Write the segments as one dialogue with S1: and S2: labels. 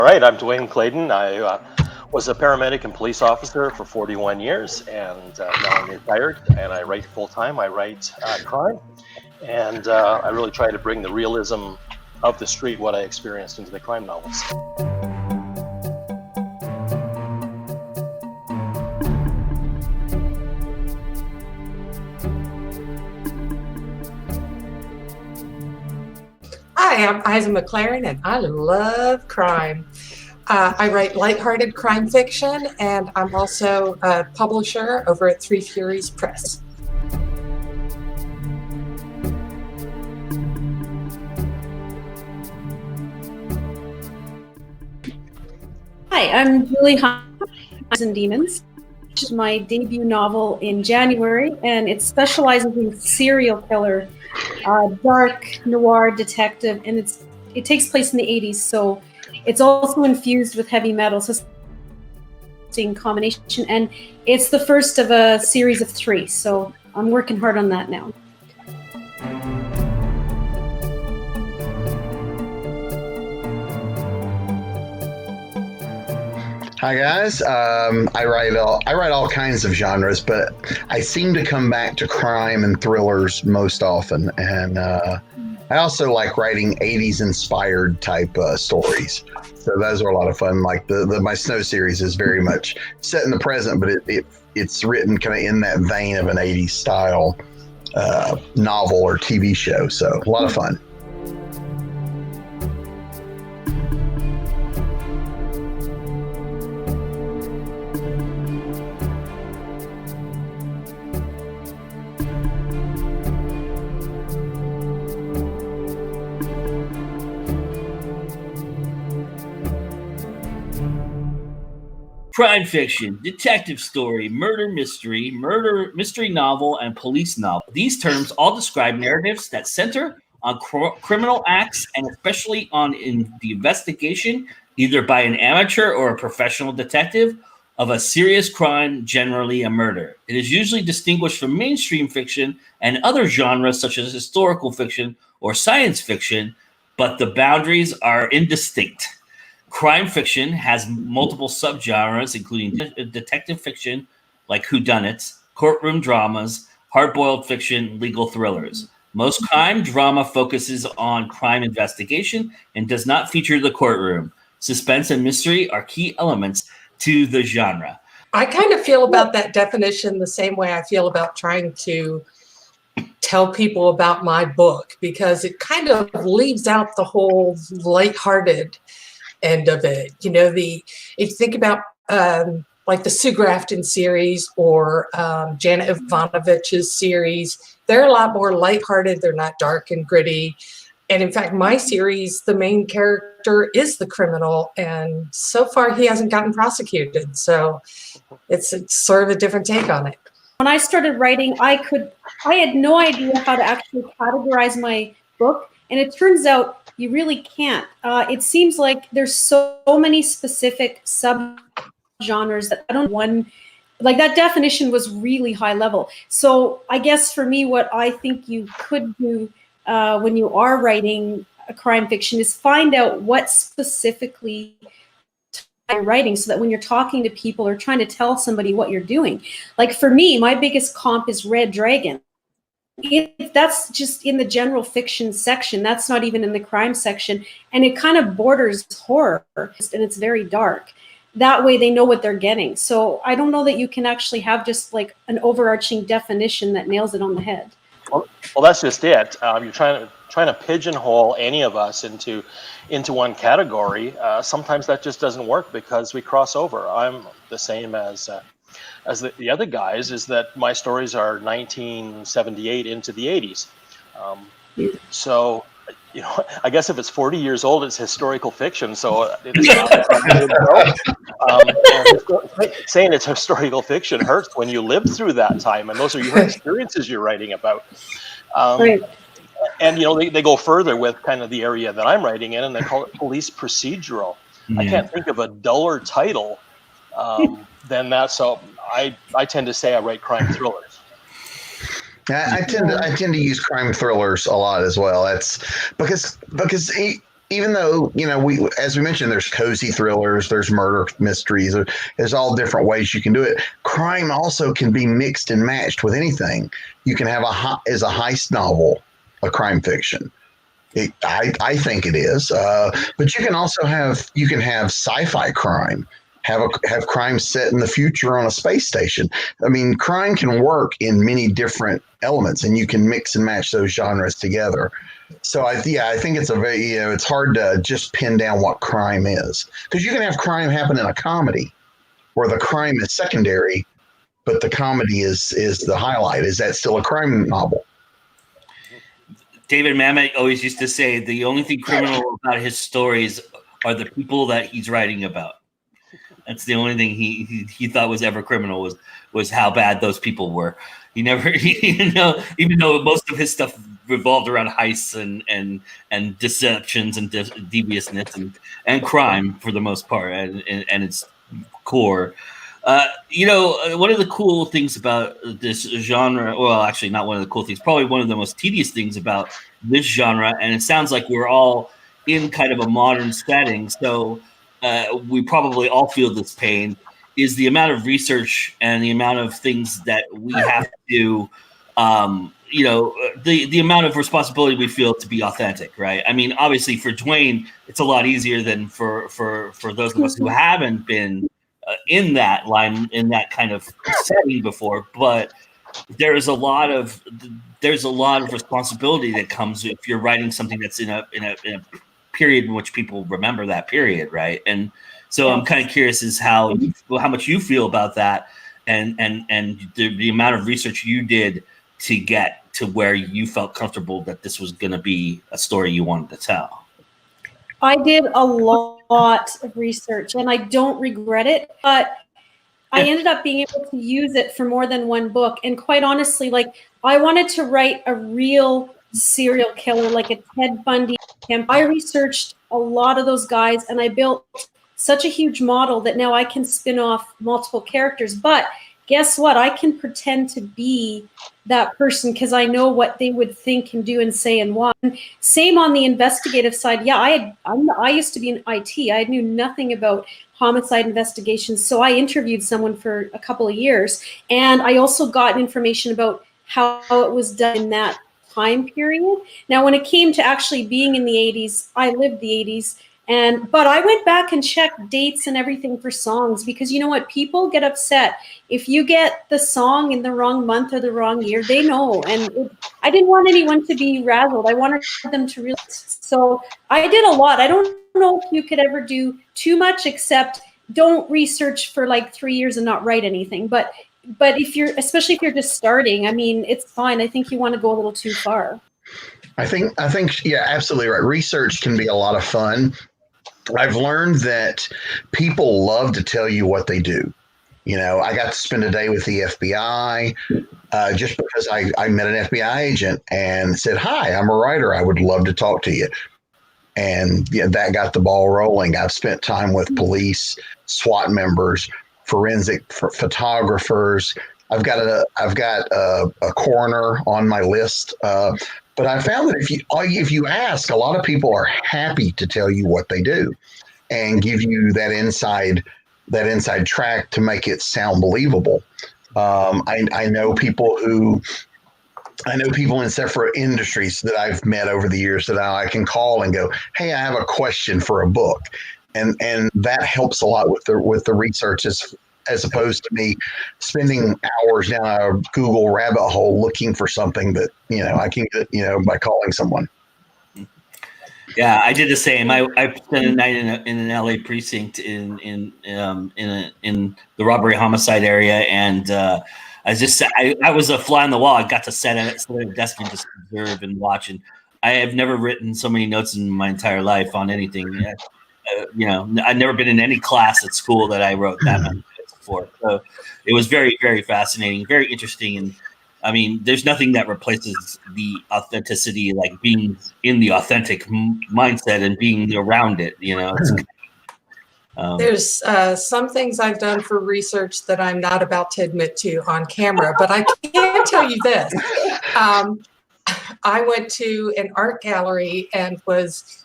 S1: All right, I'm Dwayne Clayden. I was a paramedic and police officer for 41 years, and now I'm retired, and I write full-time. I write crime, and I really try to bring the realism of the street, what I experienced, into the crime novels.
S2: Hi, I'm Isa McLaren, and I love crime. I write lighthearted crime fiction, and I'm also a publisher over at Three Furies Press.
S3: Hi, I'm Julie Hiner and Demons, which is my debut novel in January, and it specializes in serial killer, dark noir detective, and it takes place in the 80s, so it's also infused with heavy metal, so it's a combination, and it's the first of a series of 3, so I'm working hard on that now.
S4: Hi guys, I write all kinds of genres, but I seem to come back to crime and thrillers most often, and I also like writing 80s inspired type stories. So those are a lot of fun. Like my Snow series is very much set in the present, but it's written kind of in that vein of an 80s style novel or TV show. So a lot of fun.
S5: Crime fiction, detective story, murder mystery novel, and police novel. These terms all describe narratives that center on criminal acts, and especially in the investigation, either by an amateur or a professional detective, of a serious crime, generally a murder. It is usually distinguished from mainstream fiction and other genres such as historical fiction or science fiction, but the boundaries are indistinct. Crime fiction has multiple subgenres, including detective fiction, like whodunits, courtroom dramas, hard-boiled fiction, legal thrillers. Most crime drama focuses on crime investigation and does not feature the courtroom. Suspense and mystery are key elements to the genre.
S2: I kind of feel about that definition the same way I feel about trying to tell people about my book, because it kind of leaves out the whole lighthearted end of it. You know, if you think about like the Sue Grafton series or Janet Ivanovich's series, they're a lot more lighthearted. They're not dark and gritty. And in fact, my series, the main character is the criminal, and so far he hasn't gotten prosecuted. So it's sort of a different take on it.
S3: When I started writing, I had no idea how to actually categorize my book, and it turns out you really can't. It seems like there's so many specific subgenres that I don't know like that definition was really high level. So I guess for me, what I think you could do when you are writing a crime fiction is find out what specifically you're writing, so that when you're talking to people or trying to tell somebody what you're doing. Like for me, my biggest comp is Red Dragon. That's just in the general fiction section. That's not even in the crime section. And it kind of borders horror, and it's very dark. That way they know what they're getting. So I don't know that you can actually have just like an overarching definition that nails it on the head.
S1: Well, that's just it. You're trying to pigeonhole any of us into one category. Sometimes that just doesn't work because we cross over. I'm the same as the other guys, is that my stories are 1978 into the 80s. So, you know, I guess if it's 40 years old, it's historical fiction. So saying it's historical fiction hurts when you lived through that time, and those are your experiences you're writing about.
S3: Right.
S1: And, you know, they go further with kind of the area that I'm writing in, and they call it police procedural. Yeah. I can't think of a duller title than that. So I tend to say I write crime thrillers.
S4: I tend to use crime thrillers a lot as well. That's because even though, we, as we mentioned, there's cozy thrillers, there's murder mysteries, there's all different ways you can do it. Crime also can be mixed and matched with anything. You can have as a heist novel, a crime fiction. I think it is, but you can also have sci-fi crime, have crime set in the future on a space station. I mean, crime can work in many different elements, and you can mix and match those genres together. So I think it's it's hard to just pin down what crime is, because you can have crime happen in a comedy where the crime is secondary, but the comedy is the highlight. Is that still a crime novel?
S5: David Mamet always used to say the only thing criminal about his stories are the people that he's writing about. That's the only thing he thought was ever criminal was how bad those people were. He never, even though most of his stuff revolved around heists and deceptions and deviousness and crime for the most part, and its core. One of the cool things about this genre, well, actually not one of the cool things, probably one of the most tedious things about this genre, and it sounds like we're all in kind of a modern setting, so we probably all feel this pain, is the amount of research and the amount of things that we have to do, the amount of responsibility we feel to be authentic, right? I mean, obviously for Dwayne, it's a lot easier than for those of us who haven't been in that line, in that kind of setting before, but there's a lot of responsibility that comes if you're writing something that's in a period in which people remember that period, right? And so I'm kind of curious as how much you feel about that, and the amount of research you did to get to where you felt comfortable that this was going to be a story you wanted to tell.
S3: I did a lot of research, and I don't regret it, but I ended up being able to use it for more than one book. And quite honestly, I wanted to write a real serial killer, like a Ted Bundy. I researched a lot of those guys, and I built such a huge model that now I can spin off multiple characters. But guess what? I can pretend to be that person because I know what they would think and do and say and why. Same on the investigative side. Yeah, I used to be in IT. I knew nothing about homicide investigations. So I interviewed someone for a couple of years. And I also got information about how it was done in that time period. Now, when it came to actually being in the 80s, I lived the 80s. But I went back and checked dates and everything for songs, because you know what? People get upset if you get the song in the wrong month or the wrong year. They know. And I didn't want anyone to be razzled. I wanted them to realize. So I did a lot. I don't know if you could ever do too much, except don't research for 3 years and not write anything. But especially if you're just starting, I mean, it's fine. I think you want to go a little too far.
S4: I think, yeah, absolutely right. Research can be a lot of fun. I've learned that people love to tell you what they do. I got to spend a day with the FBI just because I met an FBI agent and said, "Hi, I'm a writer. I would love to talk to you." And that got the ball rolling. I've spent time with police, SWAT members, forensic photographers. I've got a coroner on my list. But I found that if you ask, a lot of people are happy to tell you what they do and give you that inside track to make it sound believable. I know people in separate industries that I've met over the years that I can call and go, "Hey, I have a question for a book," and that helps a lot with the research as opposed to me spending hours down a Google rabbit hole looking for something that I can get by calling someone.
S5: Yeah, I did the same. I spent a night in an LA precinct in the robbery homicide area, and I was a fly on the wall. I got to sit at a desk and just observe and watch. And I have never written so many notes in my entire life on anything. I've never been in any class at school that I wrote that many notes for. So it was very, very fascinating, very interesting. And I mean, there's nothing that replaces the authenticity, like being in the authentic mindset and being around it.
S2: There's some things I've done for research that I'm not about to admit to on camera, but I can tell you this. I went to an art gallery and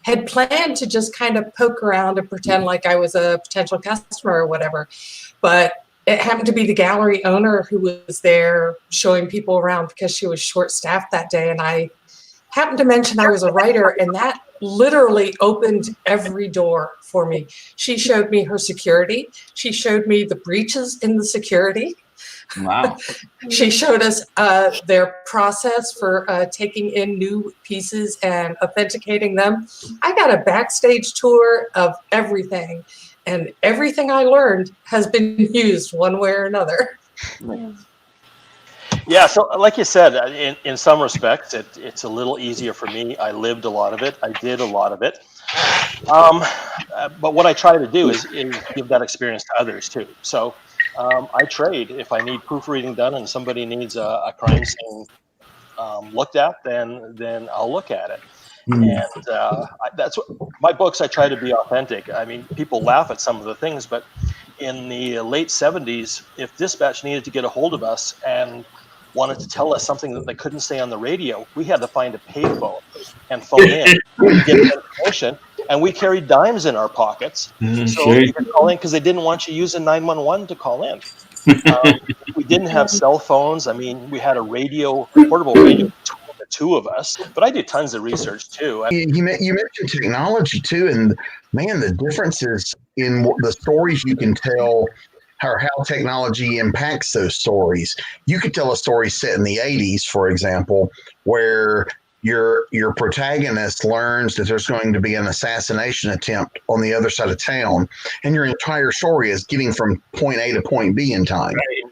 S2: had planned to just kind of poke around and pretend like I was a potential customer or whatever. But it happened to be the gallery owner who was there showing people around because she was short-staffed that day. And I happened to mention I was a writer, and that literally opened every door for me. She showed me her security. She showed me the breaches in the security.
S5: Wow.
S2: She showed us their process for taking in new pieces and authenticating them. I got a backstage tour of everything, and everything I learned has been used one way or another.
S1: Yeah, so like you said, in some respects, it's a little easier for me. I lived a lot of it. I did a lot of it. But what I try to do is give that experience to others too. So I trade. If I need proofreading done and somebody needs a crime scene looked at, then I'll look at it. And that's what my books. I try to be authentic. I mean, people laugh at some of the things, but in the late 70s, if dispatch needed to get a hold of us and wanted to tell us something that they couldn't say on the radio, we had to find a payphone and phone in to get that information. And we carried dimes in our pockets, so you could call in because they didn't want you using 911 to call in. We didn't have cell phones. I mean, we had a portable radio between the two of us. But I do tons of research too.
S4: You mentioned technology too, and man, the differences in the stories you can tell, how technology impacts those stories. You could tell a story set in the 80s, for example, where your protagonist learns that there's going to be an assassination attempt on the other side of town, and your entire story is getting from point A to point B in time. Right.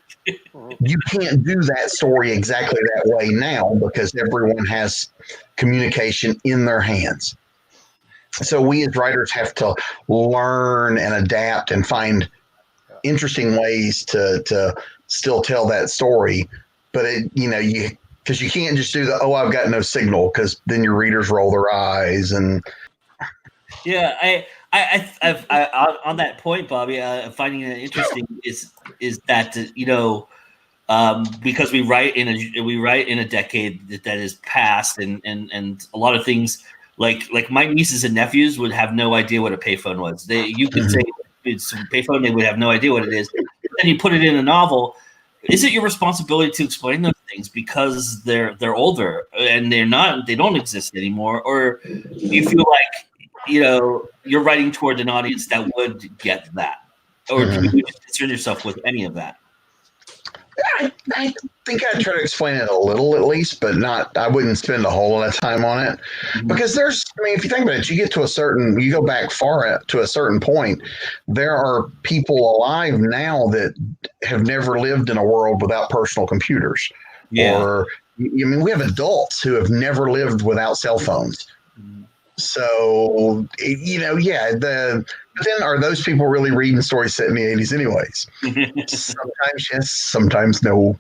S4: You can't do that story exactly that way now because everyone has communication in their hands. So we as writers have to learn and adapt and find interesting ways to still tell that story. But because you can't just do I've got no signal, because then your readers roll their eyes. And
S5: yeah, I've on that point, Bobby, finding it interesting is that because we write in a decade that is past, and a lot of things like my nieces and nephews would have no idea what a payphone was. You could say it's a payphone, they would have no idea what it is. Then you put it in a novel. Is it your responsibility to explain those things because they're older and they don't exist anymore, or do you feel like you're writing toward an audience that would get that, or do you just concern yourself with any of that?
S4: I think I try to explain it a little at least, but I wouldn't spend a whole lot of time on it, because if you think about it, you go back far to a certain point, there are people alive now that have never lived in a world without personal computers.
S5: Yeah.
S4: Or, we have adults who have never lived without cell phones. So, but then are those people really reading stories set in the 80s anyways? Sometimes yes, sometimes no.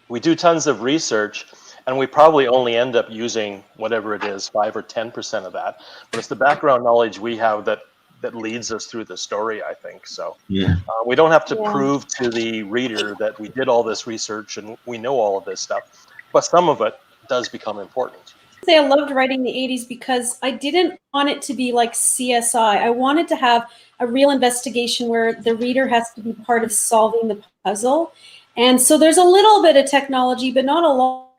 S1: We do tons of research, and we probably only end up using whatever it is, 5 or 10% of that. But it's the background knowledge we have that leads us through the story, I think. So we don't have to prove to the reader that we did all this research and we know all of this stuff. But some of it does become important.
S3: I loved writing the 80s because I didn't want it to be like CSI. I wanted to have a real investigation where the reader has to be part of solving the puzzle. And so there's a little bit of technology, but not a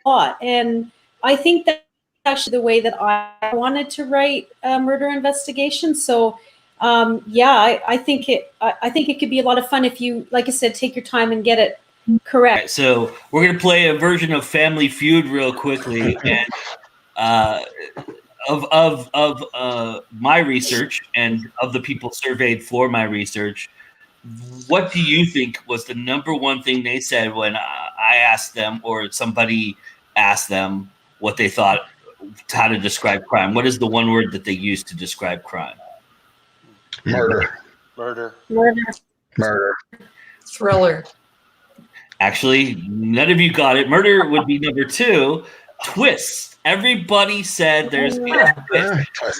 S3: lot. And I think that's actually the way that I wanted to write a murder investigation. So I think it could be a lot of fun if you, like I said, take your time and get it correct.
S5: Right, so we're going to play a version of Family Feud real quickly. And of my research and of the people surveyed for my research, what do you think was the number one thing they said when I asked them, or somebody asked them what they thought, how to describe crime? What is the one word that they use to describe crime?
S4: Murder.
S2: Thriller.
S5: Actually, none of you got it. Murder would be number 2. Twist. Everybody said there's a twist.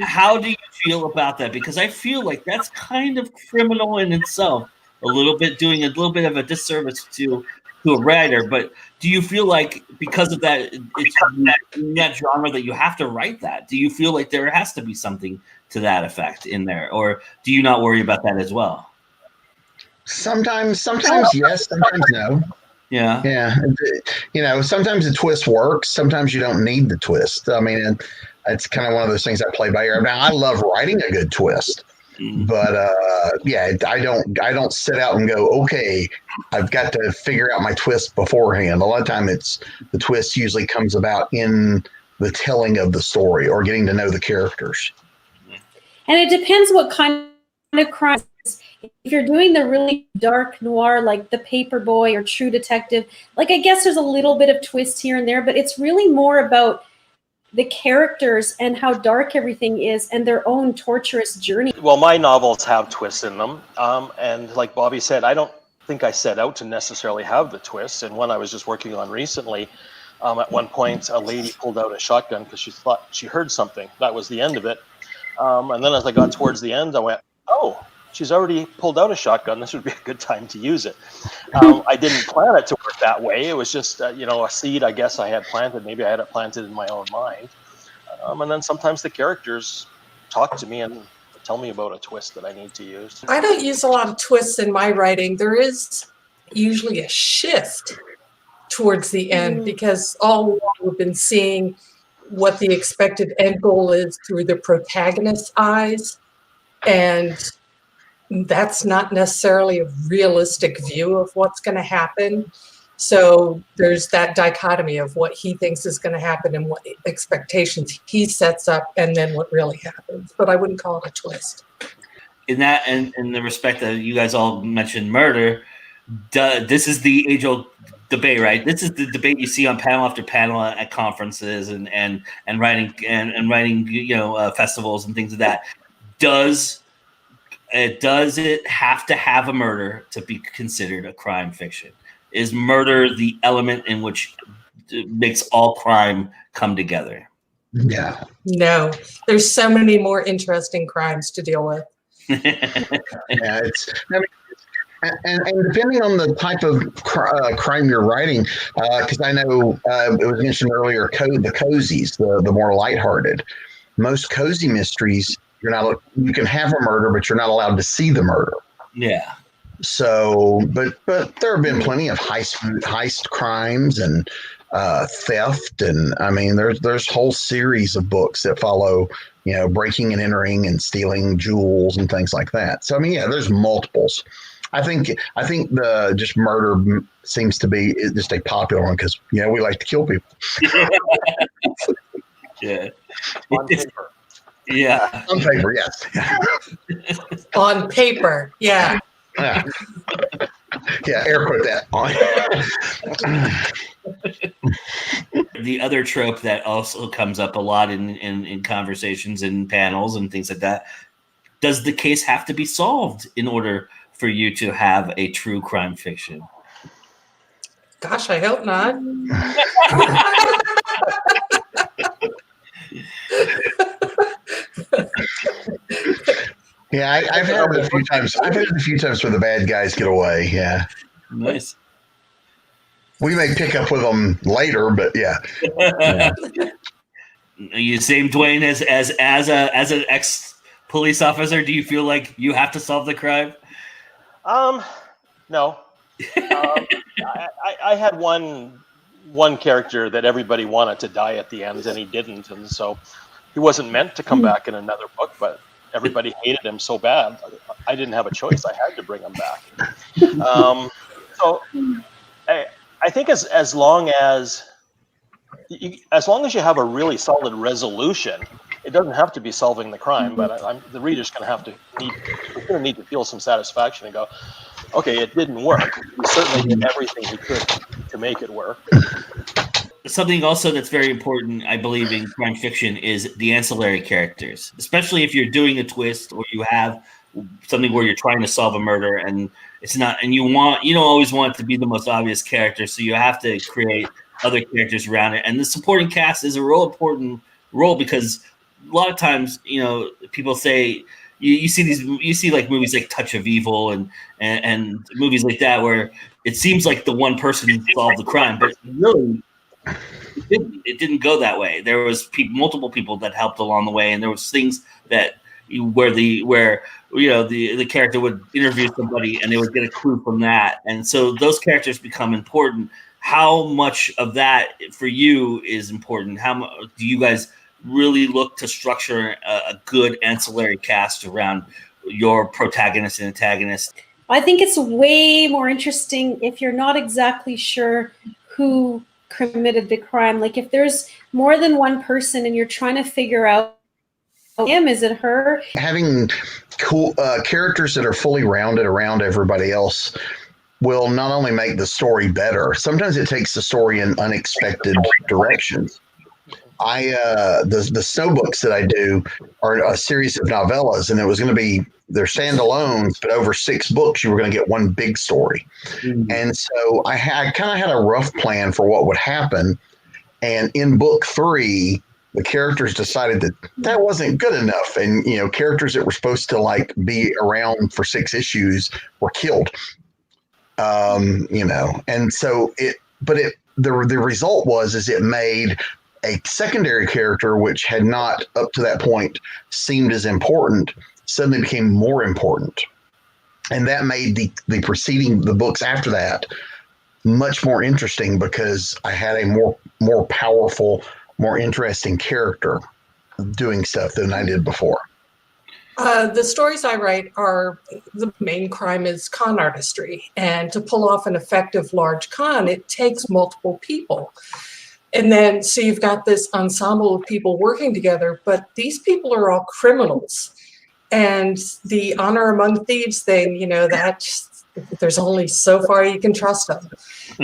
S5: How do you feel about that? Because I feel like that's kind of criminal in itself. Doing a little bit of a disservice to to a writer. But do you feel like because of that, it's in that genre that you have to write that? Do you feel like there has to be something to that effect in there, or do you not worry about that as well?
S4: Sometimes yes, sometimes no.
S5: Yeah.
S4: Yeah. Sometimes the twist works. Sometimes you don't need the twist. I mean, it's kind of one of those things I play by ear. Now, I love writing a good twist, but I don't sit out and go, okay, I've got to figure out my twist beforehand. A lot of time, the twist usually comes about in the telling of the story or getting to know the characters.
S3: And it depends what kind of crime. If you're doing the really dark noir, like The Paperboy or True Detective, like I guess there's a little bit of twist here and there, but it's really more about the characters and how dark everything is and their own torturous journey.
S1: Well, my novels have twists in them. And like Bobby said, I don't think I set out to necessarily have the twists. And one I was just working on recently, at one point, a lady pulled out a shotgun because she thought she heard something. That was the end of it. And then as I got towards the end, I went, oh, she's already pulled out a shotgun. This would be a good time to use it. I didn't plan it to work that way. It was just, a seed I guess I had planted. Maybe I had it planted in my own mind. And then sometimes the characters talk to me and tell me about a twist that I need to use.
S2: I don't use a lot of twists in my writing. There is usually a shift towards the end because all along we've been seeing what the expected end goal is through the protagonist's eyes. And that's not necessarily a realistic view of what's going to happen. So there's that dichotomy of what he thinks is going to happen and what expectations he sets up and then what really happens. But I wouldn't call it a twist.
S5: In that, and in the respect that you guys all mentioned murder, this is the age-old debate, right? This is the debate you see on panel after panel at conferences and writing festivals and things like that. Does it have to have a murder to be considered a crime fiction? Is murder the element in which makes all crime come together?
S4: Yeah.
S2: No, there's so many more interesting crimes to deal with.
S4: And depending on the type of crime you're writing, because I know it was mentioned earlier, the cozies, the more lighthearted. Most cozy mysteries, you can have a murder, but you're not allowed to see the murder.
S5: Yeah.
S4: So, but there have been plenty of heist crimes and theft, and I mean, there's whole series of books that follow, breaking and entering and stealing jewels and things like that. So, I mean, yeah, there's multiples. I think the just murder seems to be just a popular one because we like to kill people.
S5: Yeah.
S1: On paper.
S5: Yeah.
S4: On paper, yes.
S2: On paper, yeah.
S4: Yeah. Yeah, air quote that on.
S5: The other trope that also comes up a lot in conversations and panels and things like that, does the case have to be solved in order for you to have a true crime fiction?
S2: Gosh, I hope not.
S4: Yeah, I've had it a few times. I've had it a few times where the bad guys get away. Yeah,
S5: Nice.
S4: We may pick up with them later, but yeah.
S5: Are you same Dwayne as an ex police officer? Do you feel like you have to solve the crime?
S1: No. I had one character that everybody wanted to die at the end, and he didn't, and so he wasn't meant to come back in another book, but everybody hated him so bad, I didn't have a choice. I had to bring him back. So I think as long as you have a really solid resolution, it doesn't have to be solving the crime, but the reader's going to need to feel some satisfaction and go, okay, it didn't work. He certainly did everything he could to make it work.
S5: Something also that's very important, I believe, in crime fiction is the ancillary characters, especially if you're doing a twist or you have something where you're trying to solve a murder and it's not, and you don't always want it to be the most obvious character, so you have to create other characters around it. And the supporting cast is a real important role because a lot of times, people say, you see like movies like Touch of Evil and movies like that where it seems like the one person solved the crime, but really it didn't go that way. There was multiple people that helped along the way, and there was things that where the character would interview somebody and they would get a clue from that, and so those characters become important. How much of that for you is important? How do you guys really look to structure a good ancillary cast around your protagonist and antagonist?
S3: I think it's way more interesting if you're not exactly sure who committed the crime. Like if there's more than one person and you're trying to figure out him, is it her?
S4: Having cool characters that are fully rounded around everybody else will not only make the story better, sometimes it takes the story in unexpected directions. The snow books that I do are a series of novellas, and it was going to be they're standalones, but over 6 books, you were going to get one big story. Mm-hmm. And so I kind of had a rough plan for what would happen. And in book 3, the characters decided that wasn't good enough. And, characters that were supposed to like be around for 6 issues were killed. And so the result is it made a secondary character, which had not up to that point seemed as important, suddenly became more important. And that made the books after that much more interesting because I had a more powerful, more interesting character doing stuff than I did before.
S2: The stories I write the main crime is con artistry. And to pull off an effective large con, it takes multiple people. And then, so you've got this ensemble of people working together, but these people are all criminals. And the honor among thieves thing, that there's only so far you can trust them.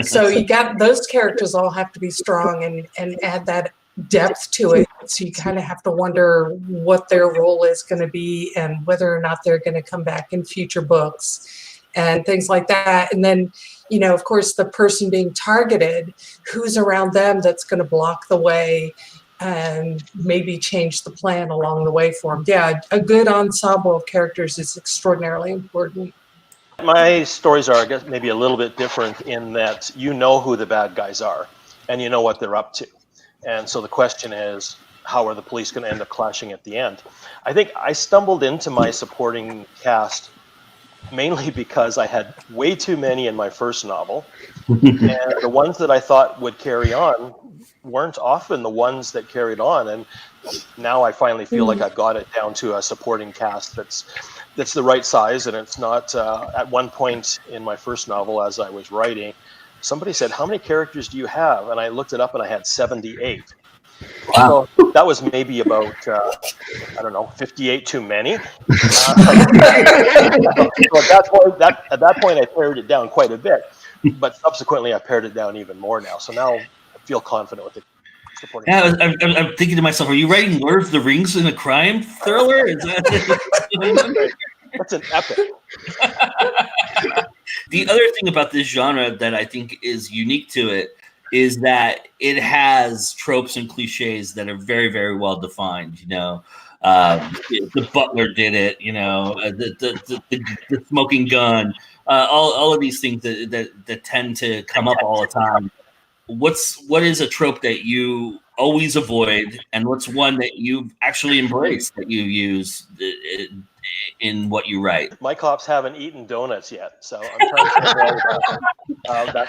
S2: So you got those characters all have to be strong and add that depth to it. So you kind of have to wonder what their role is going to be and whether or not they're going to come back in future books and things like that. And then, of course, the person being targeted, who's around them that's going to block the way and maybe change the plan along the way for them. Yeah, a good ensemble of characters is extraordinarily important.
S1: My stories are, I guess, maybe a little bit different in that you know who the bad guys are and you know what they're up to. And so the question is, how are the police going to end up clashing at the end? I think I stumbled into my supporting cast mainly because I had way too many in my first novel. And the ones that I thought would carry on weren't often the ones that carried on. And now I finally feel like I've got it down to a supporting cast that's the right size. And it's not, at one point in my first novel, as I was writing, somebody said, "How many characters do you have?" And I looked it up and I had 78. Wow. So that was maybe about, 58 too many. So at that point, I pared it down quite a bit. But subsequently, I pared it down even more now. So now I feel confident with it.
S5: Yeah, I'm thinking to myself, are you writing Lord of the Rings in a crime thriller? Is that...
S1: That's an epic.
S5: The other thing about this genre that I think is unique to it is that it has tropes and cliches that are very, very well defined. The butler did it. The smoking gun. All of these things that tend to come up all the time. What is a trope that you always avoid, and what's one that you've actually embraced that you use in what you write?
S1: My cops haven't eaten donuts yet, so I'm trying to avoid that.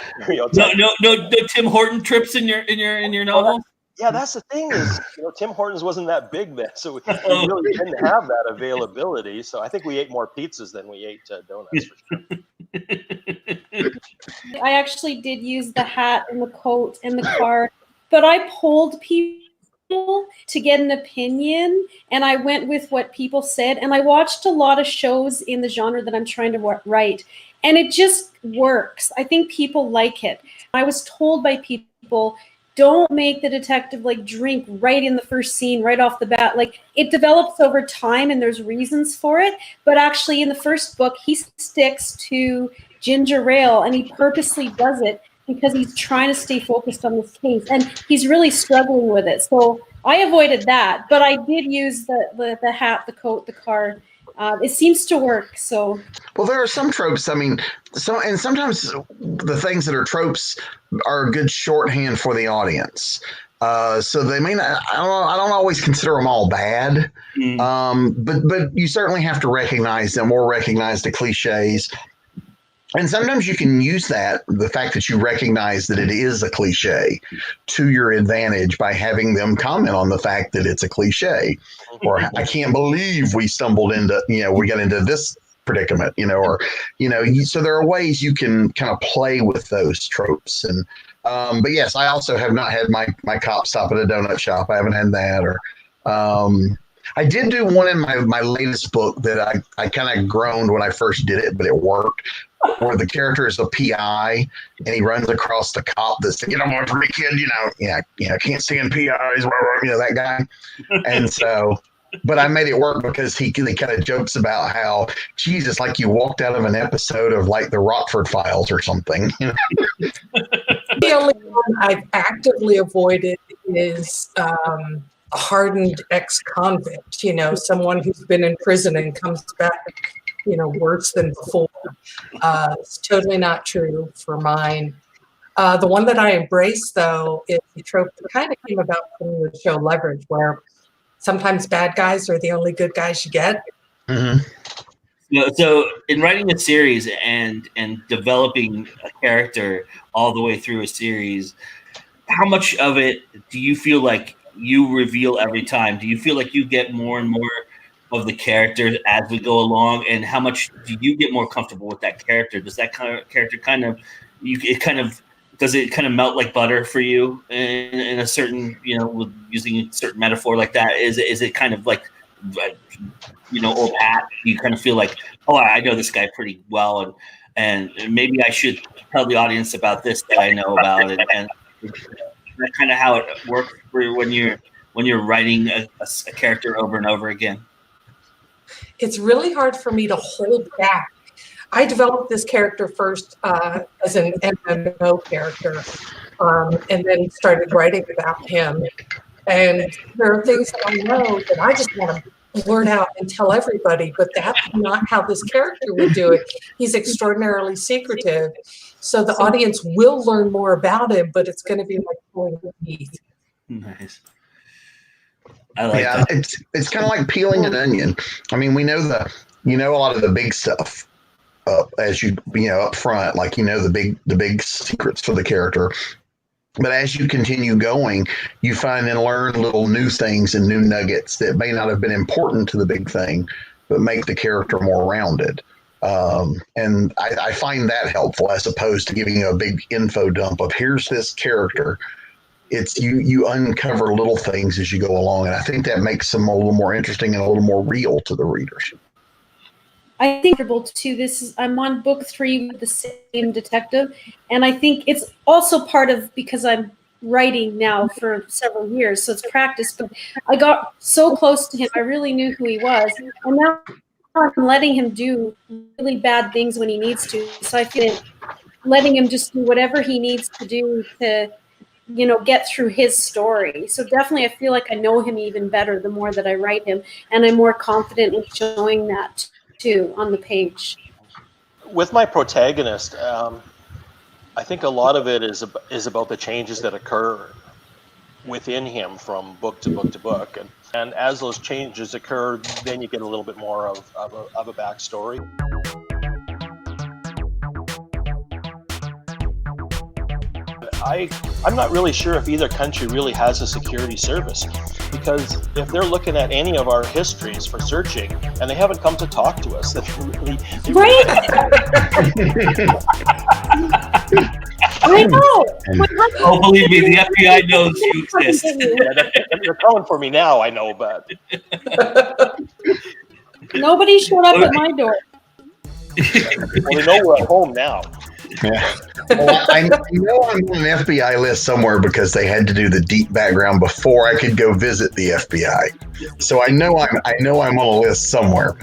S5: No Tim Horton trips in your novel.
S1: Yeah, that's the thing is, Tim Hortons wasn't that big then, so we really didn't have that availability. So I think we ate more pizzas than we ate donuts. For sure.
S3: I actually did use the hat and the coat and the car, but I polled people to get an opinion, and I went with what people said, and I watched a lot of shows in the genre that I'm trying to write, and it just works. I think people like it. I was told by people, don't make the detective drink right in the first scene, right off the bat. It develops over time and there's reasons for it. But actually in the first book, he sticks to ginger ale and he purposely does it because he's trying to stay focused on this case and he's really struggling with it. So I avoided that, but I did use the hat, the coat, the car, It seems to work. So,
S4: well, there are some tropes. I mean, and sometimes the things that are tropes are a good shorthand for the audience. So they may not. I don't always consider them all bad. But you certainly have to recognize them or recognize the cliches. And sometimes you can use the fact that you recognize that it is a cliche, to your advantage by having them comment on the fact that it's a cliche. Or I can't believe we stumbled into, we got into this predicament, so there are ways you can kind of play with those tropes. And but yes, I also have not had my cop stop at a donut shop. I haven't had that. Or I did do one in my latest book that I kind of groaned when I first did it, but it worked. Where the character is a PI and he runs across the cop that's get on for me, kid, can't stand PIs, that guy. And so, but I made it work because he kind of jokes about how, Jesus, like you walked out of an episode of like the Rockford Files or something.
S2: The only one I've actively avoided is a hardened ex-convict, someone who's been in prison and comes back, worse than before. It's totally not true for mine. The one that I embrace, though, is the trope that kind of came about from the show Leverage, where sometimes bad guys are the only good guys you get.
S4: Mm-hmm.
S5: So in writing a series and developing a character all the way through a series, how much of it do you feel like you reveal every time? Do you feel like you get more and more of the character as we go along, and how much do you get more comfortable with that character? Does that kind of character does it kind of melt like butter for you in a certain, with using a certain metaphor like that? Is it kind of like old hat? You kind of feel like, oh, I know this guy pretty well, and maybe I should tell the audience about this that I know about it, and that's kind of how it works for when you're writing a character over and over again.
S2: It's really hard for me to hold back. I developed this character first as an MMO character, and then started writing about him. And there are things that I know that I just want to blurt out and tell everybody, but that's not how this character would do it. He's extraordinarily secretive. So the audience will learn more about him, but it's going to be like pulling teeth.
S5: Nice. I like that.
S4: It's kind of like peeling an onion. I mean, we know a lot of the big stuff as up front, like the big secrets for the character. But as you continue going, you find and learn little new things and new nuggets that may not have been important to the big thing, but make the character more rounded. And I find that helpful as opposed to giving a big info dump of here's this character. It's you uncover little things as you go along, and I think that makes them a little more interesting and a little more real to the readers.
S3: I think I'm on book 3 with the same detective, and I think it's also part of because I'm writing now for several years, so it's practice. But I got so close to him, I really knew who he was, and now I'm letting him do really bad things when he needs to. So I feel like letting him just do whatever he needs to do to get through his story. So definitely I feel like I know him even better the more that I write him, and I'm more confident in showing that too on the page.
S1: With my protagonist, I think a lot of it is about the changes that occur within him from book to book to book, and as those changes occur, then you get a little bit more of a backstory. I'm not really sure if either country really has a security service, because if they're looking at any of our histories for searching and they haven't come to talk to us, then
S3: right? I know.
S5: Oh, believe me, the FBI knows you exist.
S1: They're calling for me now, I know, but
S3: nobody showed up at my door.
S1: Well, they know we're at home now.
S4: Yeah. Well, I know I'm on an FBI list somewhere because they had to do the deep background before I could go visit the FBI. So I know I'm on a list somewhere.